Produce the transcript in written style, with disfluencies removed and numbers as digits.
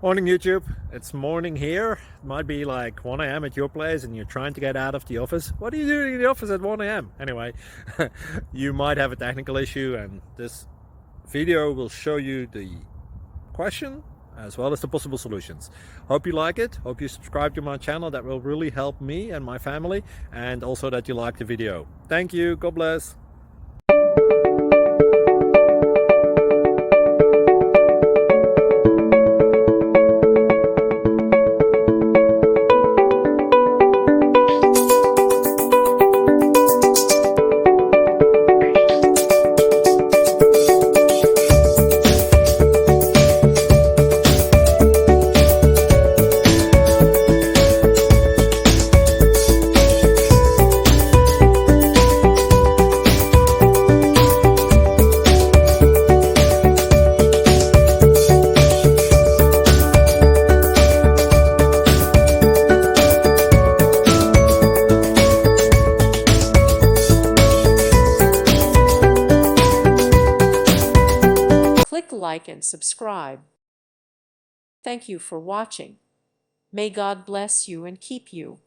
Morning YouTube, it's morning here. It might be like 1 a.m. at your place and you're trying to get out of the office. What are you doing in the office at 1 a.m.? Anyway, you might have a technical issue and this video will show you the question as well as the possible solutions. Hope you like it, hope you subscribe to my channel. That will really help me and my family, and also that you like the video. Thank you, God bless. Click like and subscribe. Thank you for watching. May God bless you and keep you.